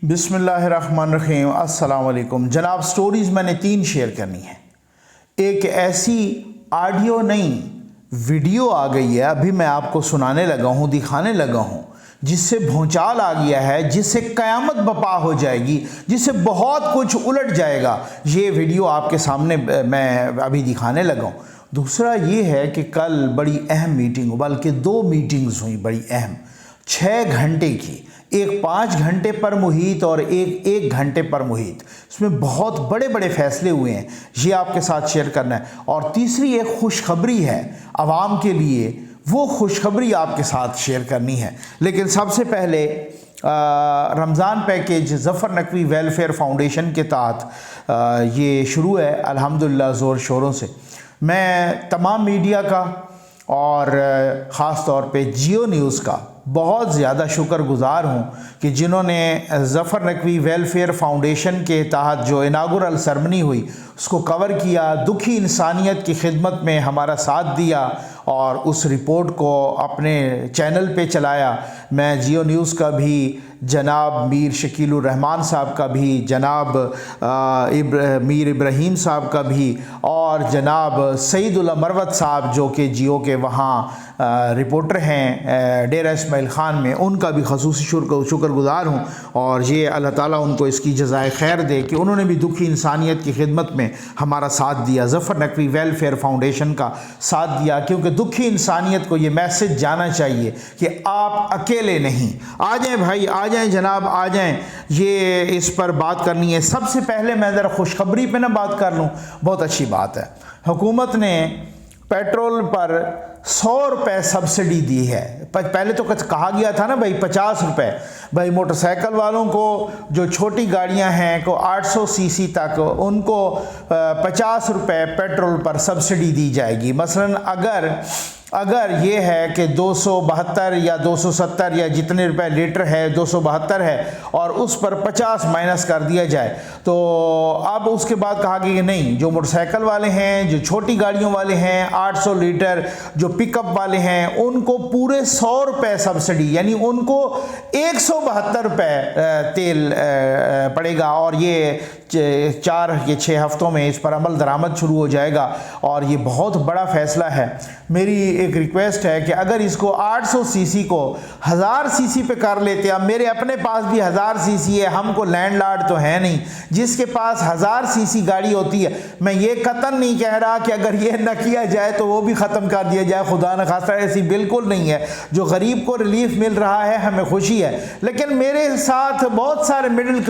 بسم اللہ الرحمن الرحیم۔ السلام علیکم جناب۔ سٹوریز میں نے 3 شیئر کرنی ہے۔ ایک ایسی آڈیو نہیں ویڈیو آ گئی ہے، ابھی میں آپ کو سنانے لگا ہوں، دکھانے لگا ہوں، جس سے بھونچال آ گیا ہے، جس سے قیامت بپا ہو جائے گی، جس سے بہت کچھ الٹ جائے گا۔ یہ ویڈیو آپ کے سامنے میں ابھی دکھانے لگا ہوں۔ دوسرا یہ ہے کہ کل بڑی اہم میٹنگ، بلکہ 2 میٹنگز ہوئیں بڑی اہم، 6 گھنٹے کی، ایک 5 گھنٹے پر محیط اور ایک 1 گھنٹے پر محیط۔ اس میں بہت بڑے بڑے فیصلے ہوئے ہیں، یہ آپ کے ساتھ شیئر کرنا ہے۔ اور تیسری ایک خوشخبری ہے عوام کے لیے، وہ خوشخبری آپ کے ساتھ شیئر کرنی ہے۔ لیکن سب سے پہلے رمضان پیکیج ظفر نقوی ویلفیئر فاؤنڈیشن کے تحت یہ شروع ہے الحمدللہ زور شوروں سے۔ میں تمام میڈیا کا اور خاص طور پہ جیو نیوز کا بہت زیادہ شکر گزار ہوں کہ جنہوں نے ظفر نقوی ویلفیئر فاؤنڈیشن کے تحت جو اناگورل سرمنی ہوئی اس کو کور کیا، دکھی انسانیت کی خدمت میں ہمارا ساتھ دیا اور اس رپورٹ کو اپنے چینل پہ چلایا۔ میں جیو نیوز کا بھی، جناب میر شکیل الرحمان صاحب کا بھی، جناب میر ابراہیم صاحب کا بھی، اور جناب سعید اللہ مروت صاحب جو کہ جیو کے وہاں رپورٹر ہیں ڈیرہ اسماعیل خان میں، ان کا بھی خصوصی شکر گزار ہوں۔ اور یہ اللہ تعالیٰ ان کو اس کی جزائے خیر دے کہ انہوں نے بھی دکھی انسانیت کی خدمت میں ہمارا ساتھ دیا، ظفر نقوی ویلفیئر فاؤنڈیشن کا ساتھ دیا، کیونکہ دکھی انسانیت کو یہ میسج جانا چاہیے کہ آپ اکیلے نہیں۔ آ جائیں بھائی، آ جائیں جناب، آ جائیں، یہ اس پر بات کرنی ہے۔ سب سے پہلے میں ذرا خوشخبری پہ نہ بات کر لوں، بہت اچھی بات ہے۔ حکومت نے پیٹرول پر 100 روپے سبسڈی دی ہے۔ پہلے تو کہا گیا تھا نا بھائی 50 روپے، بھائی موٹر سائیکل والوں کو جو چھوٹی گاڑیاں ہیں کو 800 سی سی تک ان کو 50 روپے پیٹرول پر سبسڈی دی جائے گی۔ مثلا اگر یہ ہے کہ 272 یا 270 یا جتنے روپے لیٹر ہے 272 ہے اور اس پر 50 مائنس کر دیا جائے، تو اب اس کے بعد کہا گیا کہ نہیں، جو موٹر سائیکل والے ہیں، جو چھوٹی گاڑیوں والے ہیں، 800 لیٹر جو پک اپ والے ہیں، ان کو پورے 100 روپے سبسڈی، یعنی ان کو 172 روپے تیل پڑے گا۔ اور یہ 4 یا 6 ہفتوں میں اس پر عمل درآمد شروع ہو جائے گا، اور یہ بہت بڑا فیصلہ ہے۔ میری ایک ریکویسٹ ہے کہ اگر اس کو 800 سی سی کو 1000 سی سی پہ کر لیتے، اب میرے اپنے پاس بھی 1000 سی سی ہے، ہم کو لینڈ لارڈ تو ہے نہیں جس کے پاس 1000 سی سی گاڑی ہوتی ہے۔ میں یہ قطعاً نہیں کہہ رہا کہ اگر یہ نہ کیا جائے تو وہ بھی ختم کر دیا جائے، خدا نہ خواستہ، ایسی بالکل نہیں ہے۔ جو غریب کو ریلیف مل رہا ہے ہمیں خوشی ہے، لیکن میرے ساتھ بہت سارے مڈل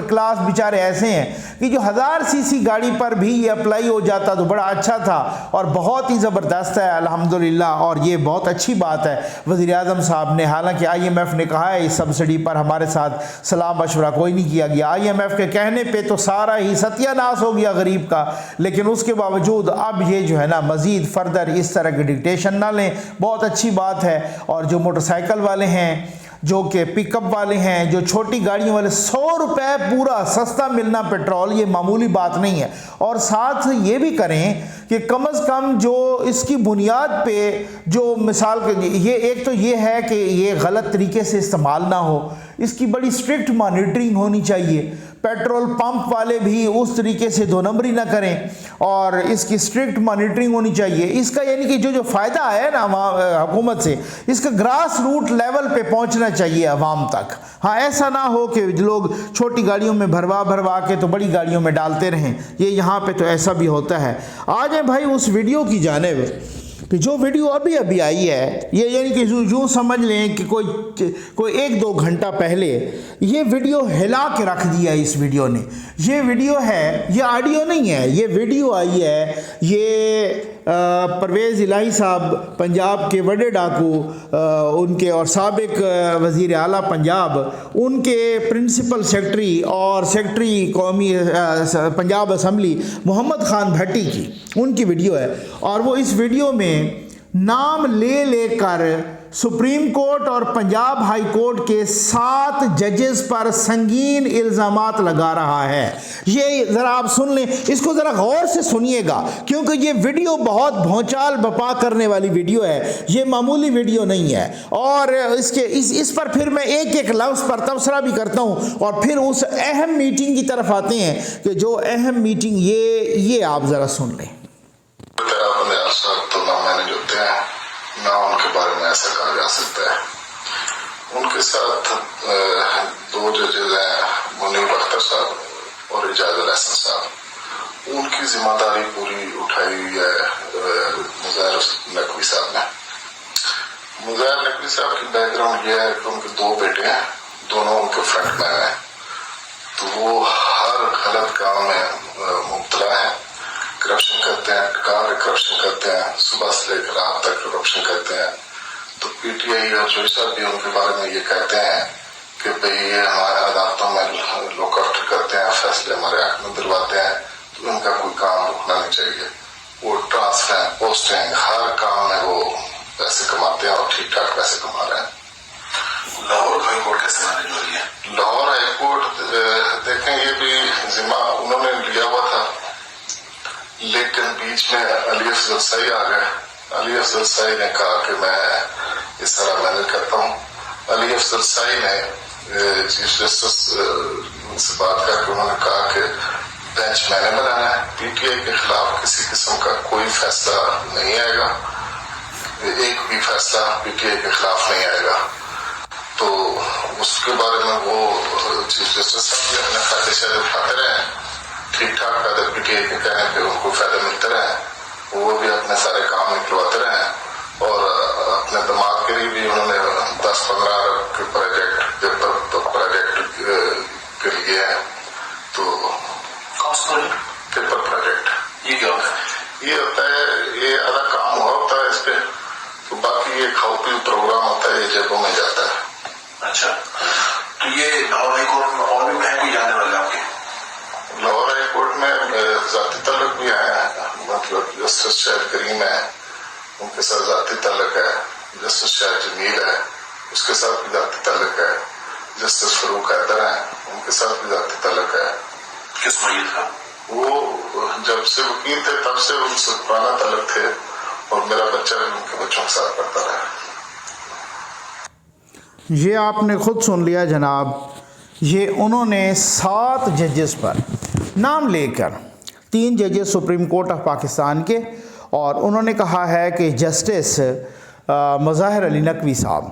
کلاس بیچارے ایسے ہیں کہ جو 1000 سی سی گاڑی پر بھی یہ اپلائی ہو جاتا تو بڑا اچھا تھا، اور بہت ہی زبردست ہے الحمدللہ۔ اور یہ بہت اچھی بات ہے وزیر اعظم صاحب نے، حالانکہ IMF نے کہا ہے اس سبسڈی پر ہمارے ساتھ صلاح مشورہ کوئی نہیں کیا گیا، IMF کے کہنے پہ تو سارا ہی ستیہ ناس ہو گیا غریب کا، لیکن اس کے باوجود اب یہ جو ہے نا مزید فردر اس طرح کی ڈکٹیشن نہ لیں، بہت اچھی بات ہے۔ اور جو موٹر سائیکل والے ہیں، جو کہ پک اپ والے ہیں، جو چھوٹی گاڑیوں والے، 100 روپے پورا سستا ملنا پیٹرول، یہ معمولی بات نہیں ہے۔ اور ساتھ یہ بھی کریں کہ کم از کم جو اس کی بنیاد پہ جو مثال یہ ایک تو یہ ہے کہ یہ غلط طریقے سے استعمال نہ ہو، اس کی بڑی اسٹرکٹ مانیٹرنگ ہونی چاہیے۔ پیٹرول پمپ والے بھی اس طریقے سے 2 نمبری نہ کریں، اور اس کی اسٹرکٹ مانیٹرنگ ہونی چاہیے۔ اس کا یعنی کہ جو فائدہ ہے نا حکومت سے، اس کا گراس روٹ لیول پہ پہنچنا چاہیے عوام تک۔ ہاں، ایسا نہ ہو کہ لوگ چھوٹی گاڑیوں میں بھروا کے تو بڑی گاڑیوں میں ڈالتے رہیں، یہ یہاں پہ تو ایسا بھی ہوتا ہے۔ آ جائیں بھائی اس ویڈیو کی جانب کہ جو ویڈیو ابھی آئی ہے، یہ یعنی کہ یوں سمجھ لیں کہ کوئی 1-2 گھنٹہ پہلے یہ ویڈیو ہلا کے رکھ دیا ہے اس ویڈیو نے۔ یہ ویڈیو ہے، یہ آڈیو نہیں ہے، یہ ویڈیو آئی ہے۔ یہ پرویز الہی صاحب پنجاب کے بڑے ڈاکو، ان کے اور سابق وزیر اعلیٰ پنجاب، ان کے پرنسپل سیکرٹری اور سیکرٹری قومی پنجاب اسمبلی محمد خان بھٹی کی، ان کی ویڈیو ہے۔ اور وہ اس ویڈیو میں نام لے کر سپریم کورٹ اور پنجاب ہائی کورٹ کے 7 ججز پر سنگین الزامات لگا رہا ہے۔ یہ ذرا آپ سن لیں، اس کو ذرا غور سے سنیے گا، کیونکہ یہ ویڈیو بہت بھونچال بپا کرنے والی ویڈیو ہے، یہ معمولی ویڈیو نہیں ہے۔ اور اس پر پھر میں ایک ایک لفظ پر تبصرہ بھی کرتا ہوں، اور پھر اس اہم میٹنگ کی طرف آتے ہیں کہ جو اہم میٹنگ یہ آپ ذرا سن لیں۔ نہ ان کے بارے میں ایسا کہا جا سکتا ہے۔ ان کے ساتھ 2 ججز ہیں، منیب اختر صاحب اور اعجاز الحسن صاحب، ان کی ذمہ داری پوری اٹھائی ہوئی ہے مظاہر نقوی صاحب نے۔ مظاہر نقوی صاحب کی بیک گراؤنڈ یہ ہے کہ ان کے 2 بیٹے ہیں، دونوں ان کے فرنٹ مین ہیں، تو وہ ہر غلط کام میں مبتلا ہیں، کرپشن کرتے ہیں، کہاں پہ کرپشن کرتے ہیں، صبح سے لے کر رات تک کرپشن کرتے ہیں۔ تو پی ٹی آئی اور جوئی صاحب بھی ان کے بارے میں یہ کہتے ہیں کہ بھئی یہ ہمارے عدالتوں میں لوک آؤٹ کرتے ہیں، فیصلے ہمارے حق میں دلواتے ہیں، تو ان کا کوئی کام رکنا نہیں چاہیے۔ وہ ٹرانسفر پوسٹنگ ہر کام میں وہ پیسے کماتے ہیں اور ٹھیک ٹھاک پیسے کما رہے ہیں۔ لاہور ہائی کورٹ کیسے مینج ہو رہی ہے؟ لاہور ہائی کورٹ دیکھیں، یہ بھی ذمہ انہوں نے لیا ہوا تھا، لیکن بیچ میں علی افضل سعی آ گئے۔ علی افضل سعی نے کہا کہ میں اس طرح مینج کرتا ہوں۔ علی افضل سعی نے چیف جسٹس سے بات کر کے انہوں نے کہا کہ بینچ میں نے بنانا ہے، پی ٹی آئی کے خلاف کسی قسم کا کوئی فیصلہ نہیں آئے گا، ایک بھی فیصلہ پی ٹی آئی کے خلاف نہیں آئے گا۔ تو اس کے بارے میں وہ چیف جسٹس صاحب بھی اپنے فائدے سے اٹھاتے رہے ہیں، ٹھیک ٹھاک فائدہ پی ٹی آئی کے کہنے پہ ان کو فائدہ ملتے رہے، وہ بھی اپنے سارے کام نکلواتے رہے، اور اپنے دماغ کے لیے بھی انہوں نے 10-15 ارب کے پروجیکٹ کے لیے ہیں۔ تو پیپر پروجیکٹ یہ کیا ہوتا ہے؟ یہ ہوتا ہے، یہ آدھا کام ہوا ہوتا ہے اس پہ، تو باقی یہ کھاؤ پیو پروگرام ہوتا ہے، یہ جیبوں میں جاتا ہے۔ اچھا، تو یہ لاہور ہائی کورٹ میں اور بھی ہے کوئی جانے والے آپ کے؟ لاہور ہائی کورٹ میں ذاتی تعلق بھی آئے ہیں، مطلب جسٹس شاہد کریم ہے، ان کے ساتھ ذاتی تعلق ہے، جسٹس شاہد جمیل ہے، اس کے ساتھ بھی ذاتی تعلق ہے، جسٹس فاروق حیدر ہیں، ان کے ساتھ بھی ذاتی تعلق ہے۔ کس میت کا؟ وہ جب سے وکیل تھے تب سے ان سے پرانا تعلق تھے، اور میرا بچہ بھی ان کے بچوں کے ساتھ پڑھتا رہا۔ یہ آپ نے خود سن لیا جناب، یہ انہوں نے 7 ججز پر نام لے کر، 3 ججز سپریم کورٹ آف پاکستان کے، اور انہوں نے کہا ہے کہ جسٹس مظاہر علی نقوی صاحب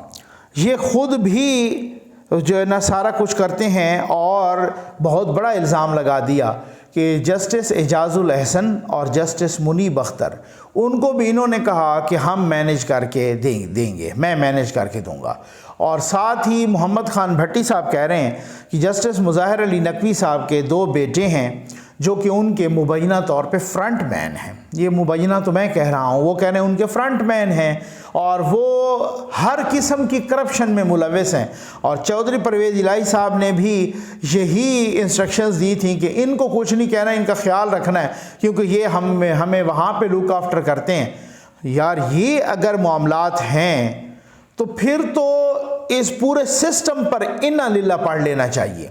یہ خود بھی جو ہے نا سارا کچھ کرتے ہیں، اور بہت بڑا الزام لگا دیا کہ جسٹس اعجاز الحسن اور جسٹس منیب اختر، ان کو بھی انہوں نے کہا کہ ہم مینج کر کے دیں گے، میں مینج کر کے دوں گا۔ اور ساتھ ہی محمد خان بھٹی صاحب کہہ رہے ہیں کہ جسٹس مظاہر علی نقوی صاحب کے 2 بیٹے ہیں جو کہ ان کے مبینہ طور پہ فرنٹ مین ہیں، یہ مبینہ تو میں کہہ رہا ہوں، وہ کہہ رہے ہیں ان کے فرنٹ مین ہیں، اور وہ ہر قسم کی کرپشن میں ملوث ہیں۔ اور چودھری پرویز الہی صاحب نے بھی یہی انسٹرکشنز دی تھیں کہ ان کو کچھ نہیں کہنا، ان کا خیال رکھنا ہے، کیونکہ یہ ہمیں وہاں پہ لک آفٹر کرتے ہیں۔ یار یہ اگر معاملات ہیں تو پھر تو اس پورے سسٹم پر انا للہ پڑھ لینا چاہیے۔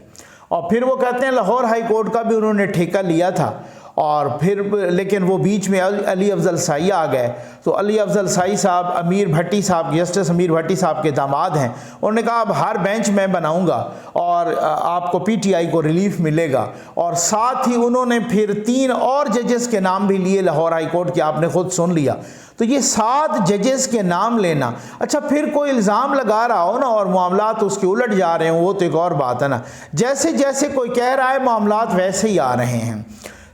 اور پھر وہ کہتے ہیں لاہور ہائی کورٹ کا بھی انہوں نے ٹھیکہ لیا تھا، اور پھر لیکن وہ بیچ میں علی افضل سعی آ گئے، تو علی افضل سعی صاحب امیر بھٹی صاحب، جسٹس امیر بھٹی صاحب کے داماد ہیں، انہوں نے کہا اب ہر بینچ میں بناؤں گا اور آپ کو پی ٹی آئی کو ریلیف ملے گا۔ اور ساتھ ہی انہوں نے پھر 3 اور ججز کے نام بھی لیے لاہور ہائی کورٹ کے، آپ نے خود سن لیا۔ تو یہ 7 ججز کے نام لینا، اچھا پھر کوئی الزام لگا رہا ہو نا اور معاملات اس کے الٹ جا رہے ہوں، وہ تو ایک اور بات ہے نا۔ جیسے جیسے کوئی کہہ رہا ہے معاملات ویسے ہی آ رہے ہیں۔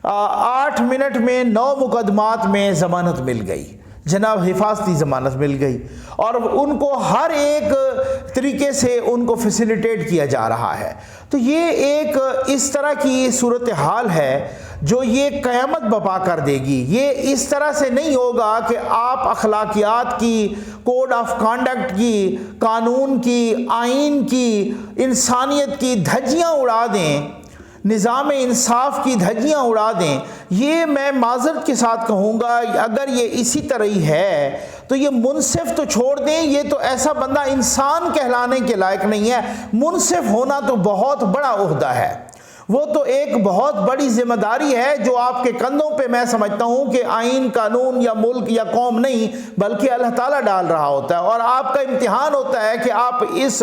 8 منٹ میں 9 مقدمات میں ضمانت مل گئی جناب، حفاظتی ضمانت مل گئی، اور ان کو ہر ایک طریقے سے ان کو فیسیلیٹیٹ کیا جا رہا ہے۔ تو یہ ایک اس طرح کی صورتحال ہے جو یہ قیامت بپا کر دے گی۔ یہ اس طرح سے نہیں ہوگا کہ آپ اخلاقیات کی، کوڈ آف کانڈکٹ کی، قانون کی، آئین کی، انسانیت کی دھجیاں اڑا دیں، نظام انصاف کی دھجیاں اڑا دیں۔ یہ میں معذرت کے ساتھ کہوں گا، اگر یہ اسی طرح ہی ہے تو یہ منصف تو چھوڑ دیں، یہ تو ایسا بندہ انسان کہلانے کے لائق نہیں ہے۔ منصف ہونا تو بہت بڑا عہدہ ہے، وہ تو ایک بہت بڑی ذمہ داری ہے جو آپ کے کندھوں پہ میں سمجھتا ہوں کہ آئین، قانون یا ملک یا قوم نہیں بلکہ اللہ تعالیٰ ڈال رہا ہوتا ہے، اور آپ کا امتحان ہوتا ہے کہ آپ اس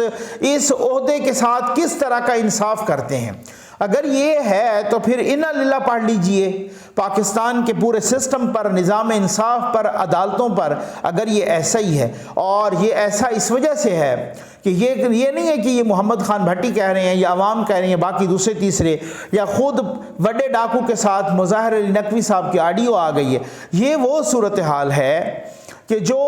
عہدے کے ساتھ کس طرح کا انصاف کرتے ہیں۔ اگر یہ ہے تو پھر انا للہ پڑھ لیجئے، پاکستان کے پورے سسٹم پر، نظام انصاف پر، عدالتوں پر اگر یہ ایسا ہی ہے، اور یہ ایسا اس وجہ سے ہے کہ یہ نہیں ہے کہ یہ محمد خان بھٹی کہہ رہے ہیں یا عوام کہہ رہے ہیں، باقی دوسرے تیسرے، یا خود وڈے ڈاکو کے ساتھ مظاہر علی نقوی صاحب کی آڈیو آ گئی ہے۔ یہ وہ صورتحال ہے کہ جو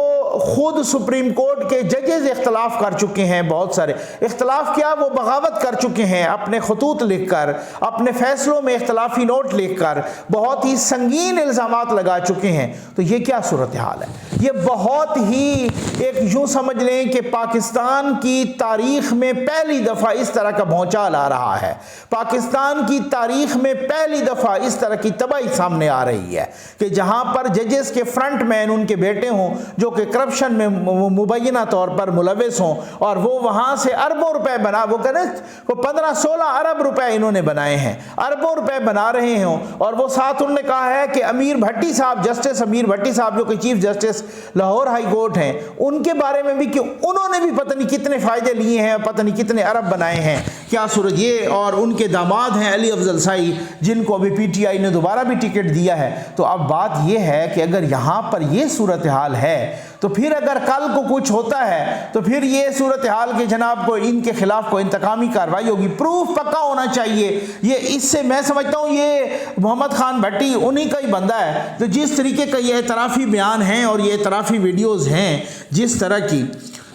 خود سپریم کورٹ کے ججز اختلاف کر چکے ہیں، بہت سارے اختلاف کیا، وہ بغاوت کر چکے ہیں، اپنے خطوط لکھ کر، اپنے فیصلوں میں اختلافی نوٹ لکھ کر بہت ہی سنگین الزامات لگا چکے ہیں۔ تو یہ کیا صورتحال ہے؟ یہ بہت ہی ایک یوں سمجھ لیں کہ پاکستان کی تاریخ میں پہلی دفعہ اس طرح کا بھونچال آ رہا ہے، پاکستان کی تاریخ میں پہلی دفعہ اس طرح کی تباہی سامنے آ رہی ہے کہ جہاں پر ججز کے فرنٹ مین ان کے بیٹے ہوں جو کہ کرپشن میں مبینہ طور پر ملوث ہوں، اور وہ وہاں سے اربوں روپے وہ کہنے وہ 15-16 ارب روپے انہوں نے بنائے ہیں، اربوں روپے بنا رہے ہوں، اور وہ ساتھ انہوں نے کہا ہے کہ امیر بھٹی صاحب، جسٹس امیر بھٹی صاحب جو کہ chief justice Lahore high court ہیں، ان کے بارے میں بھی کہ انہوں نے بھی پتہ نہیں کتنے فائدے لیے ہیں، پتہ نہیں کتنے ارب بنائے ہیں، کیا صورت یہ، اور ان کے داماد ہیں علی افضل سائی جن کو ابھی پی ٹی آئی نے دوبارہ بھی ٹکٹ دیا ہے۔ تو اب بات یہ ہے کہ اگر یہاں پر یہ صورتحال ہے تو پھر اگر کل کو کچھ ہوتا ہے تو پھر یہ صورتحال کہ جناب کو ان کے خلاف کوئی انتقامی کارروائی ہوگی، پروف پکا ہونا چاہیے۔ یہ اس سے میں سمجھتا ہوں یہ محمد خان بھٹی انہی کا ہی بندہ ہے جو جس طریقے کا یہ اعترافی بیان ہیں اور یہ اعترافی ویڈیوز ہیں جس طرح کی،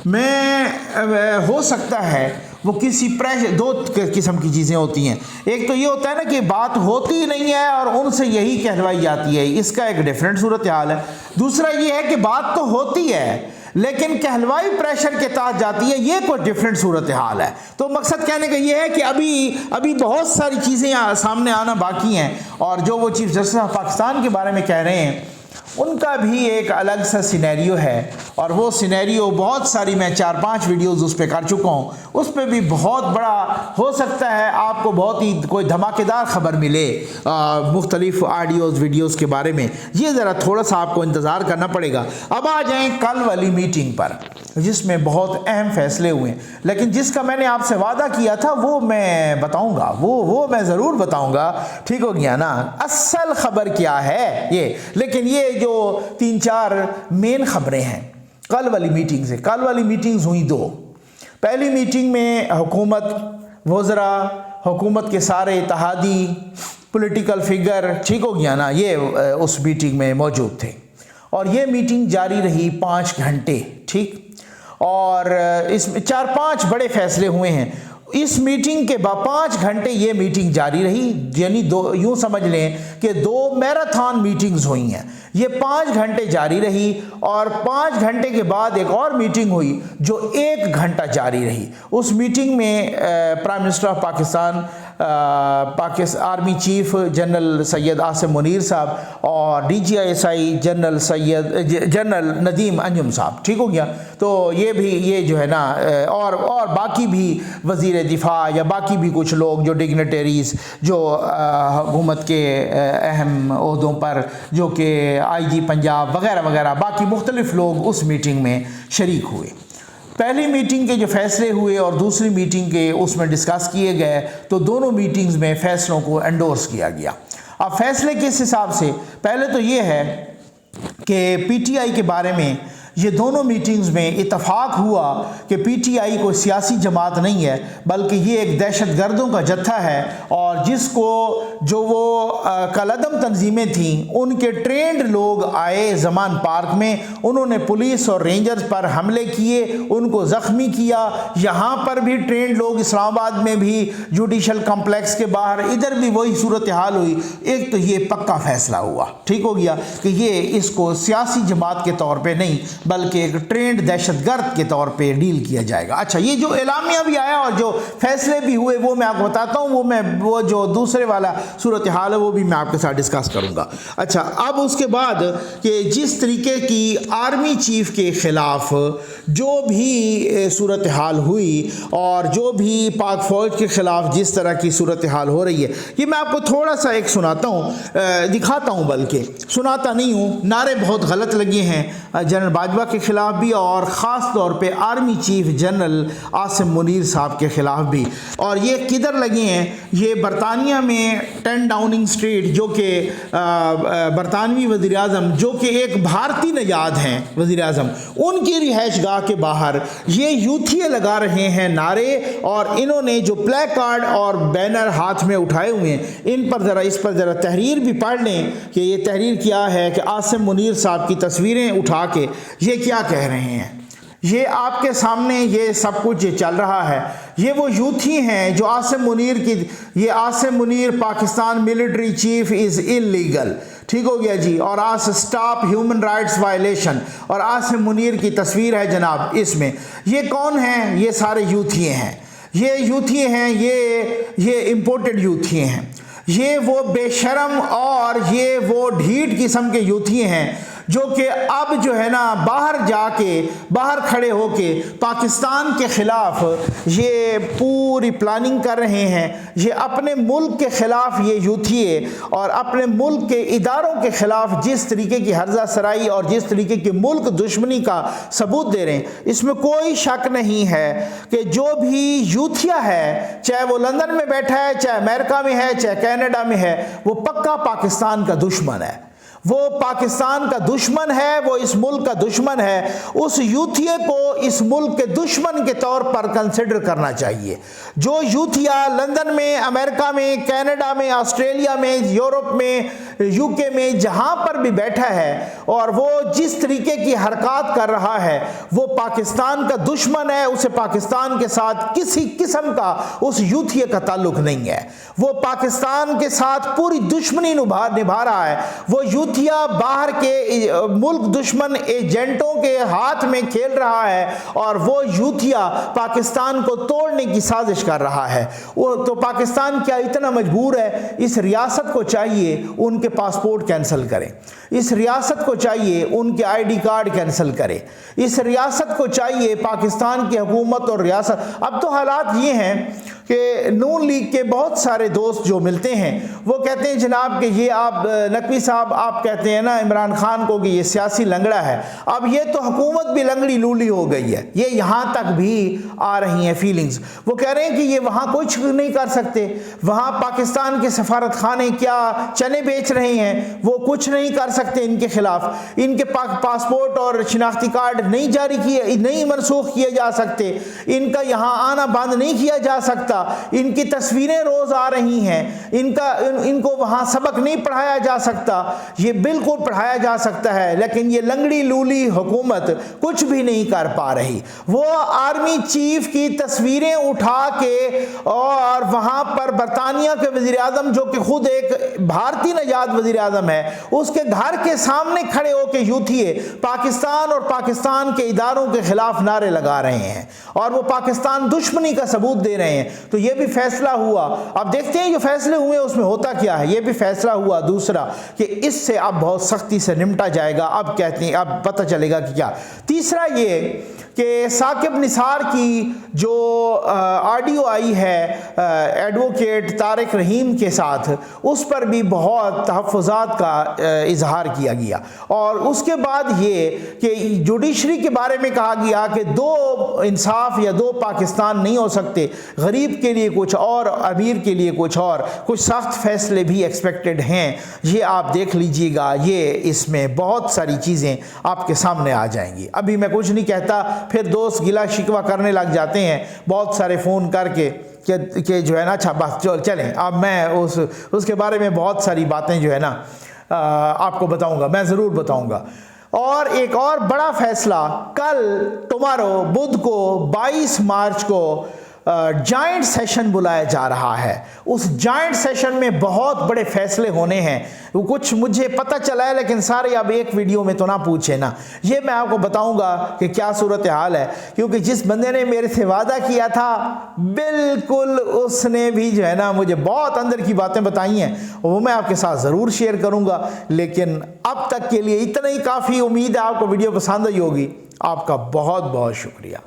میں ہو سکتا ہے وہ کسی پریشر، دو قسم کی چیزیں ہوتی ہیں، ایک تو یہ ہوتا ہے نا کہ بات ہوتی نہیں ہے اور ان سے یہی کہلوائی جاتی ہے، اس کا ایک ڈیفرنٹ صورتحال ہے۔ دوسرا یہ ہے کہ بات تو ہوتی ہے لیکن کہلوائی پریشر کے تحت جاتی ہے، یہ کوئی ڈیفرنٹ صورتحال ہے۔ تو مقصد کہنے کا یہ ہے کہ ابھی بہت ساری چیزیں سامنے آنا باقی ہیں، اور جو وہ چیف جسٹس آف پاکستان کے بارے میں کہہ رہے ہیں ان کا بھی ایک الگ سا سینیریو ہے، اور وہ سینیریو بہت ساری میں 4-5 ویڈیوز اس پہ کر چکا ہوں، اس پہ بھی بہت بڑا ہو سکتا ہے آپ کو بہت ہی کوئی دھماکے دار خبر ملے مختلف آڈیوز ویڈیوز کے بارے میں۔ یہ ذرا تھوڑا سا آپ کو انتظار کرنا پڑے گا۔ اب آ جائیں کل والی میٹنگ پر جس میں بہت اہم فیصلے ہوئے، لیکن جس کا میں نے آپ سے وعدہ کیا تھا وہ میں بتاؤں گا، وہ میں ضرور بتاؤں گا، ٹھیک ہو گیا نا؟ اصل خبر کیا ہے یہ، لیکن یہ جو 3-4 مین خبریں ہیں کل والی میٹنگ سے۔ کل والی میٹنگز ہوئی 2۔ پہلی میٹنگ میں حکومت، وزراء، حکومت کے سارے اتحادی پولیٹیکل فگر، ٹھیک ہو گیا نا، یہ اس میٹنگ میں موجود تھے، اور یہ میٹنگ جاری رہی 5 گھنٹے، ٹھیک، اور اس میں 4-5 بڑے فیصلے ہوئے ہیں۔ اس میٹنگ کے بعد 5 گھنٹے یہ میٹنگ جاری رہی، یعنی یوں سمجھ لیں کہ 2 میراتھن میٹنگز ہوئی ہیں۔ یہ 5 گھنٹے جاری رہی، اور 5 گھنٹے کے بعد ایک اور میٹنگ ہوئی جو 1 گھنٹہ جاری رہی۔ اس میٹنگ میں prime minister of Pakistan, army chief general Syed Asim Munir صاحب، اور DGI جنرل ندیم انجم صاحب، ٹھیک ہو گیا۔ تو یہ جو ہے نا، اور باقی بھی وزیر دفاع یا باقی بھی کچھ لوگ جو ڈگنیٹریز جو حکومت کے اہم عہدوں پر، جو کہ IG پنجاب وغیرہ وغیرہ، باقی مختلف لوگ اس میٹنگ میں شریک ہوئے۔ پہلی میٹنگ کے جو فیصلے ہوئے اور دوسری میٹنگ کے اس میں ڈسکس کیے گئے، تو دونوں میٹنگز میں فیصلوں کو انڈورس کیا گیا۔ اب فیصلے کس حساب سے؟ پہلے تو یہ ہے کہ PTI کے بارے میں یہ دونوں میٹنگز میں اتفاق ہوا کہ PTI کوئی سیاسی جماعت نہیں ہے بلکہ یہ ایک دہشت گردوں کا جتھا ہے، اور جس کو جو وہ کالعدم تنظیمیں تھیں ان کے ٹرینڈ لوگ آئے زمان پارک میں، انہوں نے پولیس اور رینجرز پر حملے کیے، ان کو زخمی کیا۔ یہاں پر بھی ٹرینڈ لوگ، اسلام آباد میں بھی جوڈیشل کمپلیکس کے باہر ادھر بھی وہی صورتحال ہوئی۔ ایک تو یہ پکا فیصلہ ہوا، ٹھیک ہو گیا، کہ یہ اس کو سیاسی جماعت کے طور پہ نہیں بلکہ ایک ٹرینڈ دہشت گرد کے طور پہ ڈیل کیا جائے گا۔ اچھا، یہ جو اعلامیہ بھی آیا اور جو فیصلے بھی ہوئے وہ میں آپ کو بتاتا ہوں، وہ جو دوسرے والا صورتحال ہے وہ بھی میں آپ کے ساتھ ڈسکس کروں گا۔ اچھا، اب اس کے بعد کہ جس طریقے کی آرمی چیف کے خلاف جو بھی صورتحال ہوئی اور جو بھی پاک فوج کے خلاف جس طرح کی صورتحال ہو رہی ہے، یہ میں آپ کو تھوڑا سا ایک سناتا ہوں، دکھاتا ہوں، بلکہ سناتا نہیں ہوں۔ نعرے بہت غلط لگے ہیں جنرل باجوہ کے خلاف بھی اور خاص طور پہ army chief general Asim Munir صاحب کے خلاف بھی، اور یہ کدھر لگے ہیں؟ یہ برطانیہ میں 10 ڈاؤننگ اسٹریٹ، جو کہ برطانوی وزیر اعظم جو کہ ایک بھارتی نژاد ہیں وزیر اعظم، ان کی رہائش گاہ کے باہر یہ یوتھیے لگا رہے ہیں نعرے، اور انہوں نے جو پلے کارڈ اور بینر ہاتھ میں اٹھائے ہوئے ہیں، اس پر ذرا تحریر بھی پڑھ لیں کہ یہ تحریر کیا ہے، کہ عاصم منیر صاحب کی تصویریں اٹھا کے یہ کیا کہہ رہے ہیں۔ یہ آپ کے سامنے یہ سب کچھ چل رہا ہے۔ یہ وہ یوتھی ہیں جو Asim Munir Pakistan military chief is illegal, ٹھیک ہو گیا جی، اور سٹاپ ہیومن رائٹس وائلیشن، اور عاصم منیر کی تصویر ہے جناب اس میں۔ یہ کون ہیں؟ یہ سارے یوتھیے ہیں، یہ امپورٹڈ یوتھیے ہیں، یہ وہ بے شرم اور یہ وہ ڈھیٹ قسم کے یوتھیے ہیں جو کہ اب جو ہے نا باہر کھڑے ہو کے پاکستان کے خلاف یہ پوری پلاننگ کر رہے ہیں۔ یہ اپنے ملک کے خلاف یہ یوتھیے اور اپنے ملک کے اداروں کے خلاف جس طریقے کی ہرزہ سرائی اور جس طریقے کی ملک دشمنی کا ثبوت دے رہے ہیں، اس میں کوئی شک نہیں ہے کہ جو بھی یوتھیا ہے، چاہے وہ لندن میں بیٹھا ہے، چاہے امریکہ میں ہے، چاہے کینیڈا میں ہے، وہ پکا پاکستان کا دشمن ہے، وہ پاکستان کا دشمن ہے، وہ اس ملک کا دشمن ہے۔ اس یوتھیے کو اس ملک کے دشمن کے طور پر کنسیڈر کرنا چاہیے۔ جو یوتھیا لندن میں، امریکہ میں، کینیڈا میں، آسٹریلیا میں، یورپ میں، یو کے میں جہاں پر بھی بیٹھا ہے اور وہ جس طریقے کی حرکات کر رہا ہے، وہ پاکستان کا دشمن ہے۔ اسے پاکستان کے ساتھ کسی قسم کا اس یوتھیے کا تعلق نہیں ہے۔ وہ پاکستان کے ساتھ پوری دشمنی نبھا رہا ہے۔ وہ یوتھیا باہر کے ملک دشمن ایجنٹوں کے ہاتھ میں کھیل رہا ہے، اور وہ یوتھیا پاکستان کو توڑنے کی سازش کر رہا ہے۔ تو پاکستان کیا اتنا مجبور ہے؟ اس ریاست کو چاہیے ان کے پاسپورٹ کینسل کریں، اس ریاست کو چاہیے ان کے آئی ڈی کارڈ کینسل کرے، اس ریاست کو چاہیے پاکستان کی حکومت اور ریاست۔ اب تو حالات یہ ہیں کہ نون لیگ کے بہت سارے دوست جو ملتے ہیں وہ کہتے ہیں جناب کہ یہ آپ نقوی صاحب آپ کہتے ہیں نا عمران خان کو کہ یہ سیاسی لنگڑا ہے، اب یہ تو حکومت بھی لنگڑی لولی ہو گئی ہے۔ یہ یہاں تک بھی آ رہی ہیں فیلنگز۔ وہ کہہ رہے ہیں کہ یہ وہاں کچھ نہیں کر سکتے، وہاں پاکستان کے سفارت خانے کیا چنے بیچ رہے ہیں، وہ کچھ نہیں کر سکتے ان کے خلاف، ان کے پاسپورٹ اور شناختی کارڈ نہیں منسوخ کیے جا سکتے، ان کا یہاں آنا بند نہیں کیا جا سکتا، ان کی تصویریں روز آ رہی ہیں، ان کو وہاں سبق نہیں پڑھایا جا سکتا۔ یہ بالکل پڑھایا جا سکتا ہے، لیکن یہ لنگڑی لولی حکومت کچھ بھی نہیں کر پا رہی۔ وہ آرمی چیف کی تصویریں اٹھا کے اور وہاں پر برطانیہ کے وزیر اعظم جو کہ خود ایک بھارتی نژاد وزیر اعظم ہے، اس کے گھر کے سامنے کھڑے ہو کے یوتھیے پاکستان اور پاکستان کے اداروں کے خلاف نعرے لگا رہے ہیں، اور وہ پاکستان دشمنی کا ثبوت دے رہے ہیں۔ تو یہ بھی فیصلہ ہوا۔ اب دیکھتے ہیں جو فیصلے ہوئے اس میں ہوتا کیا ہے۔ یہ بھی فیصلہ ہوا دوسرا کہ اس سے اب بہت سختی سے نمٹا جائے گا۔ اب کہتے ہیں اب پتہ چلے گا کہ کیا۔ تیسرا یہ کہ ثاقب نثار کی جو آڈیو آئی ہے ایڈوکیٹ طارق رحیم کے ساتھ، اس پر بھی بہت تحفظات کا اظہار کیا گیا، اور اس کے بعد یہ کہ جوڈیشری کے بارے میں کہا گیا کہ دو انصاف یا دو پاکستان نہیں ہو سکتے، غریب کے لیے کچھ اور، امیر کے لیے کچھ اور، کچھ سخت فیصلے بھی ایکسپیکٹڈ ہیں۔ یہ آپ دیکھ لیجئے گا، یہ اس میں بہت ساری چیزیں آپ کے سامنے آ جائیں گی۔ ابھی میں کچھ نہیں کہتا، پھر دوست گلا شکوہ کرنے لگ جاتے ہیں بہت سارے فون کر کے کہ جو ہے نا اچھا بس چلیں، اب میں اس کے بارے میں بہت ساری باتیں جو ہے نا آپ کو بتاؤں گا، میں ضرور بتاؤں گا۔ اور ایک اور بڑا فیصلہ کل ٹمارو بدھ کو 22 مارچ کو جائنٹ سیشن بلایا جا رہا ہے. اس جائنٹ سیشن میں بہت بڑے فیصلے ہونے ہیں. کچھ مجھے پتہ چلا ہے لیکن سارے اب ایک ویڈیو میں تو نہ پوچھے نا. یہ میں آپ کو بتاؤں گا کہ کیا صورتحال ہے, کیونکہ جس بندے نے میرے سے وعدہ کیا تھا بالکل اس نے بھی جو ہے نا مجھے بہت اندر کی باتیں بتائی ہیں, وہ میں آپ کے ساتھ ضرور شیئر کروں گا. لیکن اب تک کے لیے اتنا ہی کافی. امید ہے آپ کو ویڈیو پسند آئی ہوگی. آپ کا بہت بہت شکریہ.